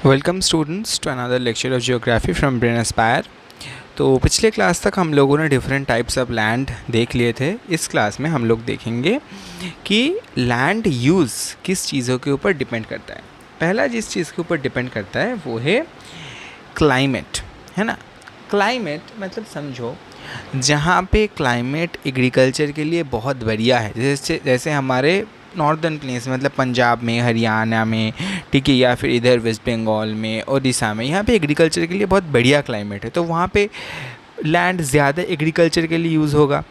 Welcome students to another lecture of geography from Brain Aspire. तो पिछले class तक हम लोगों ने डिफरेंट टाइप्स ऑफ लैंड देख लिए थे। इस क्लास में हम लोग देखेंगे कि लैंड यूज़ किस चीज़ों के ऊपर डिपेंड करता है। पहला जिस चीज़ के ऊपर डिपेंड करता है वो है क्लाइमेट, है ना। क्लाइमेट मतलब समझो जहाँ पे क्लाइमेट एग्रीकल्चर के लिए बहुत बढ़िया है, जैसे हमारे नॉर्दर्न प्लेस मतलब पंजाब में, हरियाणा में, ठीक है, या फिर इधर वेस्ट बंगाल में, उड़ीसा में, यहाँ पे एग्रीकल्चर के लिए बहुत बढ़िया क्लाइमेट है, तो वहाँ पे लैंड ज़्यादा एग्रीकल्चर के लिए यूज़ होगा।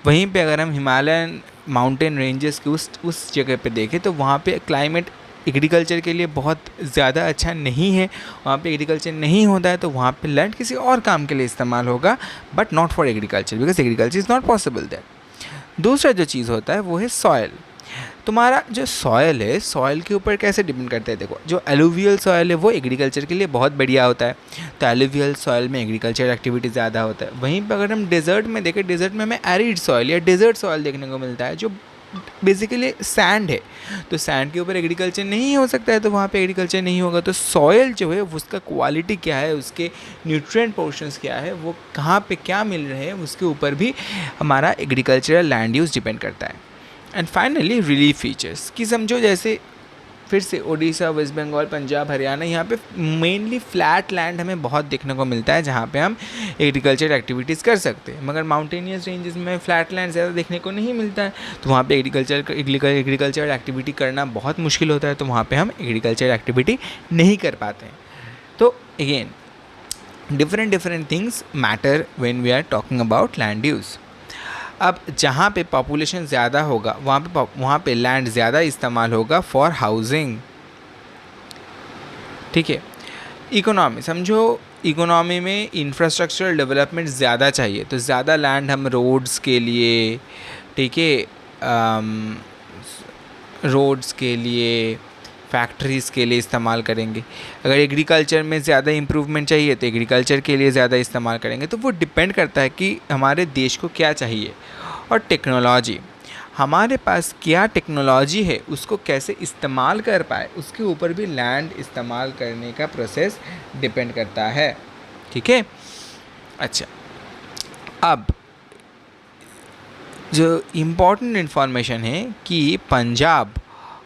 वहीं पे अगर हम हिमालयन माउंटेन रेंजेस के उस जगह पे देखें तो वहाँ पे क्लाइमेट एग्रीकल्चर के लिए बहुत ज़्यादा अच्छा नहीं है, वहाँ पे एग्रीकल्चर नहीं होता है, तो वहाँ पे लैंड किसी और काम के लिए इस्तेमाल होगा, but not for agriculture, because agriculture is not possible that. दूसरा जो चीज़ होता है वो है सॉयल। तुम्हारा जो सॉयल है, सॉयल के ऊपर कैसे डिपेंड करता है। देखो, जो एलुवियल सॉयल है वो एग्रीकल्चर के लिए बहुत बढ़िया होता है, तो एलुवियल सॉयल में एग्रीकल्चर एक्टिविटी ज़्यादा होता है। वहीं पर अगर हम डेजर्ट में देखें, डेजर्ट में हमें एरिड सॉयल या डेजर्ट सॉयल देखने को मिलता है जो बेसिकली सैंड है, तो सैंड के ऊपर एग्रीकल्चर नहीं हो सकता है, तो वहाँ पे एग्रीकल्चर नहीं होगा। तो सॉयल जो है उसका क्वालिटी क्या है, उसके न्यूट्रिएंट पोर्शंस क्या है, वो कहाँ पे क्या मिल रहे हैं, उसके ऊपर भी हमारा एग्रीकल्चरल लैंड यूज़ डिपेंड करता है। एंड फाइनली रिलीफ फीचर्स कि समझो जैसे फिर से उड़ीसा, वेस्ट बंगाल, पंजाब, हरियाणा, यहाँ पे मेनली फ्लैट लैंड हमें बहुत देखने को मिलता है जहाँ पे हम एग्रीकल्चर एक्टिविटीज़ कर सकते हैं, मगर माउंटेनियस रेंजेस में फ्लैट लैंड ज़्यादा देखने को नहीं मिलता है, तो वहाँ पे एग्रीकल्चर एक्टिविटी करना बहुत मुश्किल होता है, तो वहाँ पे हम एग्रीकल्चर एक्टिविटी नहीं कर पाते हैं। तो again different things matter when we are talking about land use. अब जहाँ पे पॉपुलेशन ज़्यादा होगा वहाँ पे लैंड ज़्यादा इस्तेमाल होगा फॉर हाउसिंग, ठीक है। इकोनॉमी समझो, इकोनॉमी में इंफ्रास्ट्रक्चरल डेवलपमेंट ज़्यादा चाहिए, तो ज़्यादा लैंड हम रोड्स के लिए, ठीक है, रोड्स के लिए, फैक्ट्रीज़ के लिए इस्तेमाल करेंगे। अगर एग्रीकल्चर में ज़्यादा इम्प्रूवमेंट चाहिए तो एग्रीकल्चर के लिए ज़्यादा इस्तेमाल करेंगे। तो वो डिपेंड करता है कि हमारे देश को क्या चाहिए। और टेक्नोलॉजी, हमारे पास क्या टेक्नोलॉजी है उसको कैसे इस्तेमाल कर पाए, उसके ऊपर भी लैंड इस्तेमाल करने का प्रोसेस डिपेंड करता है, ठीक है। अच्छा, अब जो इम्पॉर्टेंट इन्फॉर्मेशन है कि पंजाब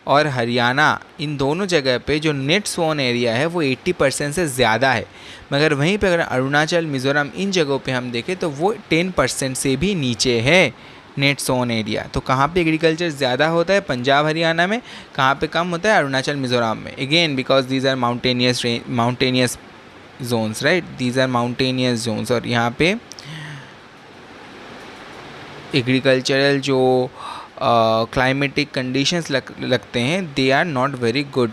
और हरियाणा इन दोनों जगह पे जो नेट सोन एरिया है वो 80% से ज़्यादा है, मगर वहीं पे अगर अरुणाचल, मिज़ोरम इन जगहों पे हम देखें तो वो 10% से भी नीचे है नेट सोन एरिया। तो कहाँ पे एग्रीकल्चर ज़्यादा होता है? पंजाब हरियाणा में। कहाँ पे कम होता है? अरुणाचल मिज़ोरम में। Again because these are mountainous zones, right, these are mountainous zones, और यहाँ पे एग्रीकल्चरल जो क्लाइमेटिक कंडीशंस लगते हैं they are not very good.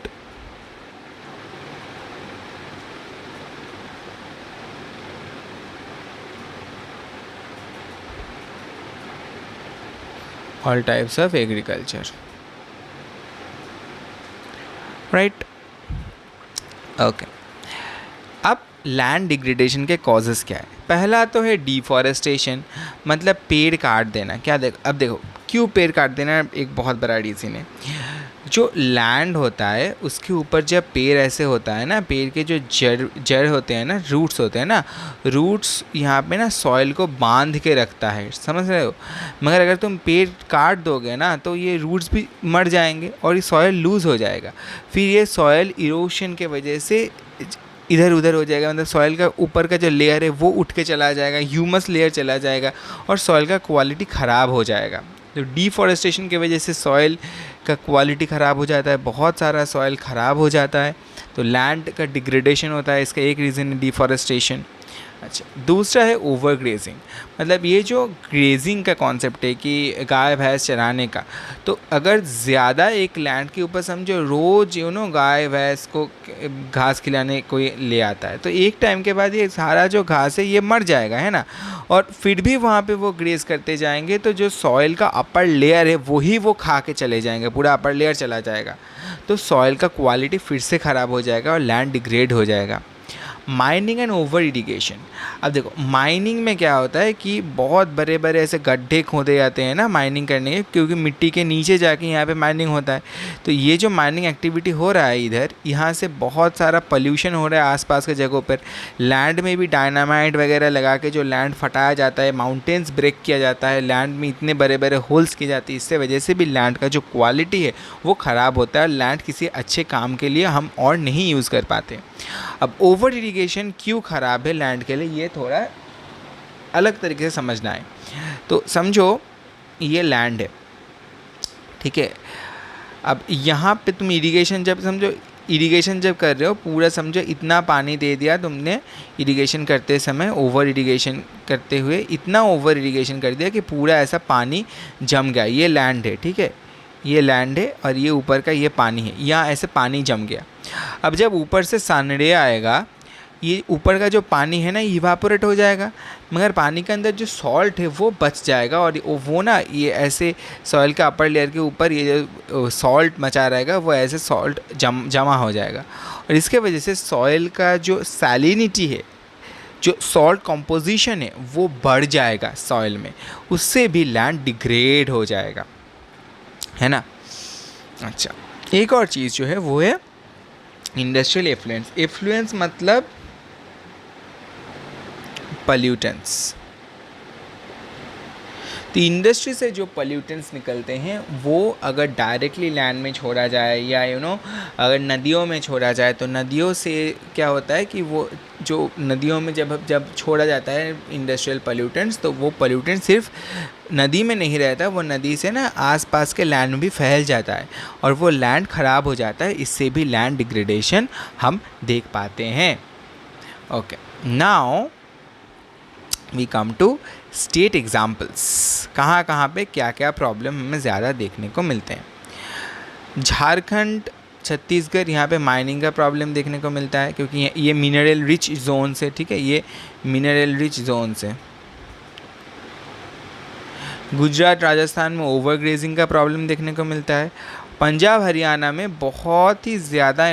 All types of agriculture, right, okay. अब लैंड डिग्रेडेशन के कॉजेज़ क्या है? पहला तो है डिफॉरेस्टेशन, मतलब पेड़ काट देना। अब देखो क्यों पेड़ काट देना, एक बहुत बड़ा रीज़न है। जो लैंड होता है उसके ऊपर जब पेड़ ऐसे होता है ना, पेड़ के जो जड़ होते हैं ना, रूट्स होते हैं ना, रूट्स यहाँ पे ना सॉइल को बांध के रखता है, समझ रहे हो। मगर अगर तुम पेड़ काट दोगे ना तो ये रूट्स भी मर जाएंगे और ये सॉइल लूज़ हो जाएगा, फिर ये सॉइल इरोशन के वजह से इधर उधर हो जाएगा, मतलब सॉइल का ऊपर का जो लेयर है वो उठ के चला जाएगा, ह्यूमस लेयर चला जाएगा और सॉइल का क्वालिटी ख़राब हो जाएगा। तो डिफॉरेस्टेशन की वजह से सॉइल का क्वालिटी ख़राब हो जाता है, बहुत सारा सॉइल ख़राब हो जाता है, तो लैंड का डिग्रेडेशन होता है। इसका एक रीज़न है डिफॉरेस्टेशन। अच्छा, दूसरा है ओवर ग्रेजिंग, मतलब ये जो ग्रेजिंग का कॉन्सेप्ट है कि गाय भैंस चराने का, तो अगर ज़्यादा एक लैंड के ऊपर समझो रोज़ गाय भैंस को घास खिलाने कोई ले आता है, तो एक टाइम के बाद ये सारा जो घास है ये मर जाएगा, है ना, और फिर भी वहाँ पे वो ग्रेज करते जाएंगे तो जो सॉइल का अपर लेयर है वही वो खा के चले जाएंगे, पूरा अपर लेयर चला जाएगा, तो सॉइल का क्वालिटी फिर से ख़राब हो जाएगा और लैंड डिग्रेड हो जाएगा। Mining and over irrigation. अब देखो माइनिंग में क्या होता है कि बहुत बड़े बड़े ऐसे गड्ढे खोदे जाते हैं ना माइनिंग करने के, क्योंकि मिट्टी के नीचे जाके यहाँ पे माइनिंग होता है। तो ये जो माइनिंग एक्टिविटी हो रहा है इधर, यहाँ से बहुत सारा पोल्यूशन हो रहा है आसपास के जगहों पर। लैंड में भी डायनामाइट वगैरह लगा के जो लैंड फटाया जाता है, माउंटेन्स ब्रेक किया जाता है, लैंड में इतने बड़े बड़े होल्स की जाती है। इससे वजह से भी लैंड का जो क्वालिटी है वो ख़राब होता है, लैंड किसी अच्छे काम के लिए हम और नहीं यूज़ कर पाते। अब ओवर इरिगेशन क्यों ख़राब है लैंड के लिए, ये थोड़ा अलग तरीके से समझना है। तो समझो ये लैंड है, ठीक है। अब यहाँ पे तुम इरिगेशन जब समझो, इरिगेशन जब कर रहे हो पूरा समझो इतना पानी दे दिया तुमने इरिगेशन करते समय, ओवर इरिगेशन करते हुए इतना ओवर इरिगेशन कर दिया कि पूरा ऐसा पानी जम गया। ये लैंड है, ठीक है, ये लैंड है और ये ऊपर का ये पानी है, यहाँ ऐसे पानी जम गया। अब जब ऊपर से सनरे आएगा, ये ऊपर का जो पानी है ना इवापोरेट हो जाएगा, मगर पानी के अंदर जो सॉल्ट है वो बच जाएगा। और वो ना ये ऐसे सॉइल का अपर लेयर के ऊपर ये जो सॉल्ट मचा रहेगा वो ऐसे सॉल्ट जमा हो जाएगा। और इसके वजह से सॉइल का जो सैलिनिटी है, जो सॉल्ट कॉम्पोजिशन है वो बढ़ जाएगा सॉइल में, उससे भी लैंड डिग्रेड हो जाएगा, है ना। अच्छा, एक और चीज़ जो है वो है इंडस्ट्रियल एफ्लुएंस। एफ्लुएंस मतलब पल्यूटेंट्स। तो इंडस्ट्री से जो पल्यूटेंट्स निकलते हैं वो अगर डायरेक्टली लैंड में छोड़ा जाए या अगर नदियों में छोड़ा जाए, तो नदियों से क्या होता है कि वो जो नदियों में जब छोड़ा जाता है इंडस्ट्रियल पल्यूटेंट्स, तो वो पल्यूटेंट सिर्फ नदी में नहीं रहता, वो नदी से ना आसपास के लैंड में भी फैल जाता है और वो लैंड ख़राब हो जाता है। इससे भी लैंड डिग्रेडेशन हम देख पाते हैं। Okay, now we come to state examples. कहाँ कहाँ पे क्या क्या प्रॉब्लम हमें ज़्यादा देखने को मिलते हैं। झारखंड, छत्तीसगढ़, यहाँ पे माइनिंग का प्रॉब्लम देखने को मिलता है, क्योंकि ये मिनरल रिच जोन से, ठीक है, ये मिनरल रिच जोन से। गुजरात, राजस्थान में ओवर ग्रेजिंग का प्रॉब्लम देखने को मिलता है। पंजाब, हरियाणा में बहुत ही ज़्यादा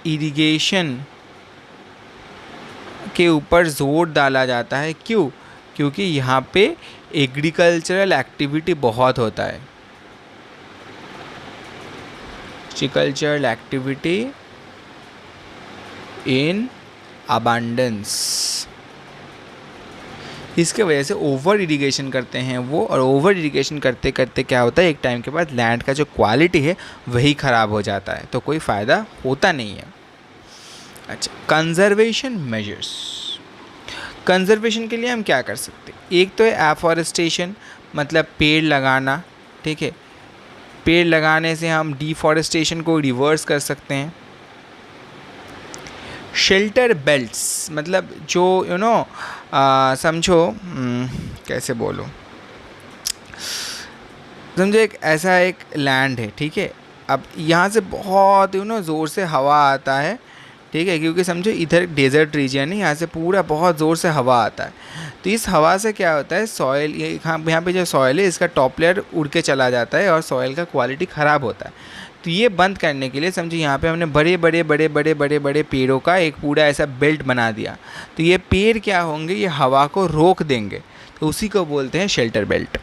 इरिगेशन के ऊपर जोर डाला जाता है। क्यों? क्योंकि यहाँ पे एग्रीकल्चरल एक्टिविटी बहुत होता है। एग्रीकल्चरल एक्टिविटी इन अबंडेंस, इसके वजह से ओवर इरिगेशन करते हैं वो, और ओवर इरिगेशन करते करते क्या होता है, एक टाइम के बाद लैंड का जो क्वालिटी है वही ख़राब हो जाता है, तो कोई फ़ायदा होता नहीं है। अच्छा, कंजर्वेशन मेजर्स। कंजर्वेशन के लिए हम क्या कर सकते हैं? एक तो है एफॉरेस्टेशन, मतलब पेड़ लगाना, ठीक है। पेड़ लगाने से हम डिफॉरेस्टेशन को रिवर्स कर सकते हैं। शेल्टर बेल्ट्स, मतलब जो समझो कैसे बोलो, समझो एक ऐसा एक लैंड है, ठीक है। अब यहाँ से बहुत ज़ोर से हवा आता है, ठीक है, क्योंकि समझो इधर डेजर्ट रीजन है, यहाँ से पूरा बहुत ज़ोर से हवा आता है। तो इस हवा से क्या होता है, सॉइल, यहाँ पे जो सॉइल है इसका टॉप लेयर उड़ के चला जाता है और सॉइल का क्वालिटी ख़राब होता है। तो ये बंद करने के लिए समझो यहाँ पे हमने बड़े बड़े बड़े बड़े बड़े बड़े पेड़ों का एक पूरा ऐसा बेल्ट बना दिया। तो ये पेड़ क्या होंगे, ये हवा को रोक देंगे, तो उसी को बोलते हैं शेल्टर बेल्ट।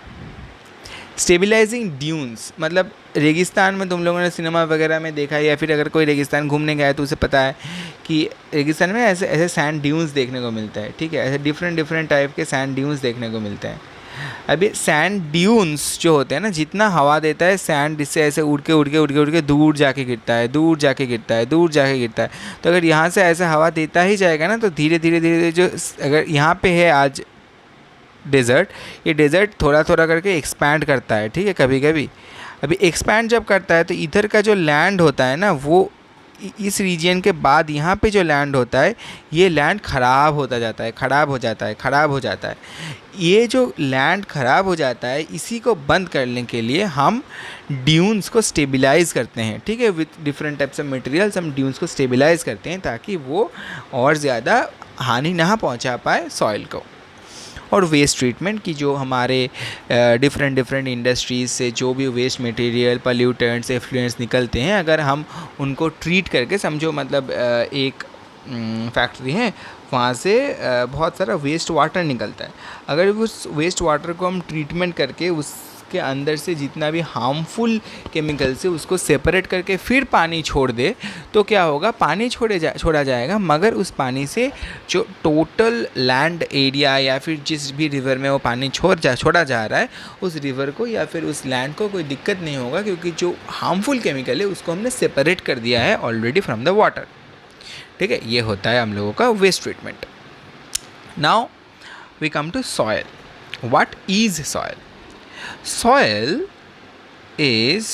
स्टेबलाइजिंग ड्यून्स, मतलब रेगिस्तान में तुम लोगों ने सिनेमा वगैरह में देखा है, या फिर अगर कोई रेगिस्तान घूमने गया है तो उसे पता है कि रेगिस्तान में ऐसे ऐसे सैंड ड्यून्स देखने को मिलता है, ठीक है। ऐसे डिफरेंट डिफरेंट टाइप के सैंड ड्यून्स देखने को मिलते हैं। अभी सैंड ड्यून्स जो होते हैं ना, जितना हवा देता है सैंड इससे ऐसे उड़ के दूर जाके गिरता है, दूर जाके गिरता है, दूर जाके गिरता है। तो अगर यहाँ से ऐसे हवा देता ही जाएगा ना, तो धीरे धीरे धीरे जो अगर यहाँ पे है आज डेज़र्ट, ये डेज़र्ट थोड़ा थोड़ा करके एक्सपैंड करता है, ठीक है, कभी कभी। अभी एक्सपैंड जब करता है तो इधर का जो लैंड होता है ना, वो इस रीजन के बाद यहाँ पे जो लैंड होता है, ये लैंड ख़राब होता जाता है, ख़राब हो जाता है, ख़राब हो जाता है। ये जो लैंड ख़राब हो जाता है, इसी को बंद करने के लिए हम ड्यून्स को स्टेबलाइज़ करते हैं, ठीक है। With different types of materials हम ड्यून्स को स्टेबलाइज़ करते हैं ताकि वो और ज़्यादा हानि ना पहुँचा पाए सॉइल को। और वेस्ट ट्रीटमेंट की, जो हमारे डिफरेंट डिफरेंट इंडस्ट्रीज़ से जो भी वेस्ट मटेरियल, पल्यूटेंट्स, एफ्लुएंट्स निकलते हैं, अगर हम उनको ट्रीट करके समझो, मतलब एक फैक्ट्री है, वहाँ से बहुत सारा वेस्ट वाटर निकलता है। अगर उस वेस्ट वाटर को हम ट्रीटमेंट करके उसके अंदर से जितना भी हार्मफुल केमिकल से उसको सेपरेट करके फिर पानी छोड़ दे तो क्या होगा, पानी छोड़ा जाएगा, मगर उस पानी से जो टोटल लैंड एरिया या फिर जिस भी रिवर में वो पानी छोड़ा जा रहा है उस रिवर को या फिर उस लैंड को कोई दिक्कत नहीं होगा, क्योंकि जो हार्मफुल केमिकल है उसको हमने सेपरेट कर दिया है ऑलरेडी फ्रॉम द वाटर। ठीक है, ये होता है हम लोगों का waste treatment. Now we come to soil. What is soil? Soil is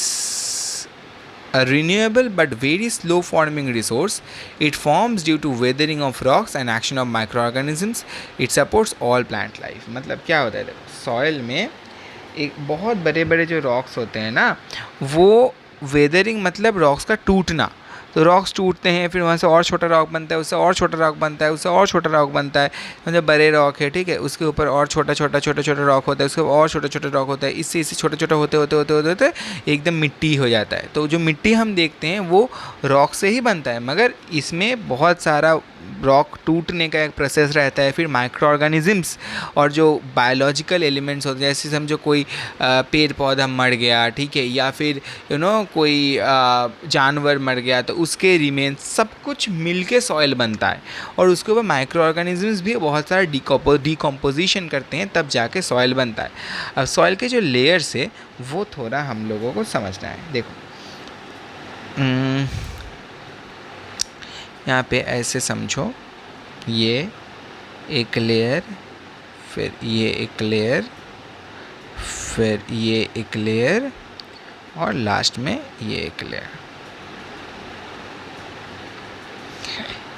a renewable but very slow forming resource. It forms due to weathering of rocks and action of microorganisms. It supports all plant life. मतलब क्या होता है, देखो soil में एक बहुत बड़े बड़े जो रॉक्स होते हैं ना, वो वेदरिंग मतलब रॉक्स का टूटना, तो रॉक्स टूटते हैं, फिर वहाँ से और छोटा रॉक बनता है, उससे और छोटा रॉक बनता है, उससे और छोटा रॉक बनता है, मतलब बड़े रॉक है, ठीक है, उसके ऊपर और छोटा छोटा रॉक होता है, उसके और छोटा छोटा रॉक होता है, इससे छोटा छोटा होते होते होते होते होते एकदम मिट्टी हो जाता है। तो जो मिट्टी हम देखते हैं वो रॉक से ही बनता है, मगर इसमें बहुत सारा रॉक टूटने का एक प्रोसेस रहता है, फिर माइक्रो ऑर्गेनिजम्स और जो बायोलॉजिकल एलिमेंट्स होते हैं, जैसे समझो कोई पेड़ पौधा मर गया, ठीक है, या फिर कोई जानवर मर गया, तो उसके रिमेन्स सब कुछ मिलके सॉइल बनता है, और उसके ऊपर माइक्रो ऑर्गेनिजम्स भी बहुत सारा डिकम्पोजिशन करते हैं, तब जाके सॉइल बनता है। अब सॉइल के जो लेयर्स है वो थोड़ा हम लोगों को समझना है। देखो यहाँ पे ऐसे समझो, ये एक लेयर, फिर ये एक लेयर, फिर ये एक लेयर, और लास्ट में ये एक लेयर।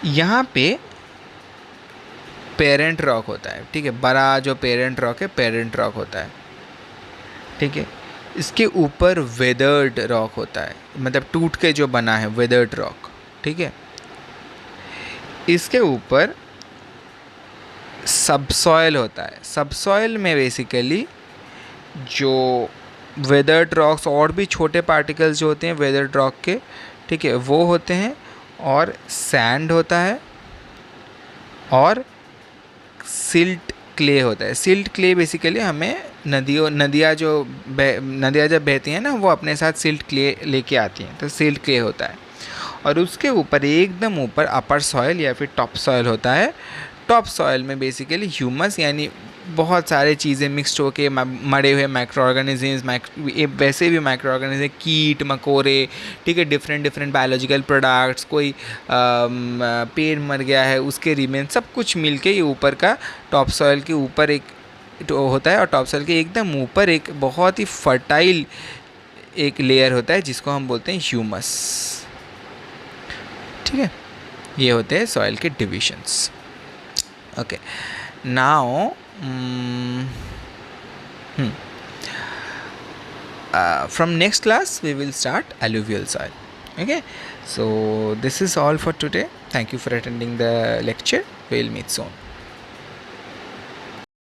यहाँ पे पेरेंट रॉक होता है, ठीक है, बड़ा जो पेरेंट रॉक है पेरेंट रॉक होता है, ठीक है। इसके ऊपर वेदर्ड रॉक होता है, मतलब टूट के जो बना है वेदर्ड रॉक, ठीक है। इसके ऊपर सबसॉइल होता है। सबसॉइल में बेसिकली जो वेदर्ड रॉक्स और भी छोटे पार्टिकल्स जो होते हैं वेदर्ड रॉक के, ठीक है, वो होते हैं, और सैंड होता है, और सिल्ट क्ले होता है। सिल्ट क्ले बेसिकली हमें नदियाँ जब बहती हैं ना, वो अपने साथ सिल्ट क्ले लेके आती हैं, तो सिल्ट क्ले होता है। और उसके ऊपर एकदम ऊपर अपर सॉइल या फिर टॉप सॉइल होता है। टॉप सॉइल में बेसिकली ह्यूमस यानी बहुत सारे चीज़ें मिक्सड होके मरे हुए माइक्रो ऑर्गेनिजम्स, वैसे भी माइक्रो ऑर्गेनिज्म, कीट मकोड़े, ठीक है, डिफरेंट बायोलॉजिकल प्रोडक्ट्स, कोई पेड़ मर गया है उसके रिमेन, सब कुछ मिलके ये ऊपर का टॉप सॉइल के ऊपर एक होता है, और टॉप सॉइल के एकदम ऊपर एक बहुत ही फर्टाइल एक लेयर होता है जिसको हम बोलते हैं ह्यूमस, ठीक है। ये होते हैं सॉइल के divisions. Okay, now from next class we will start alluvial soil. Okay, so this is all for today. Thank you for attending the lecture. We will meet soon.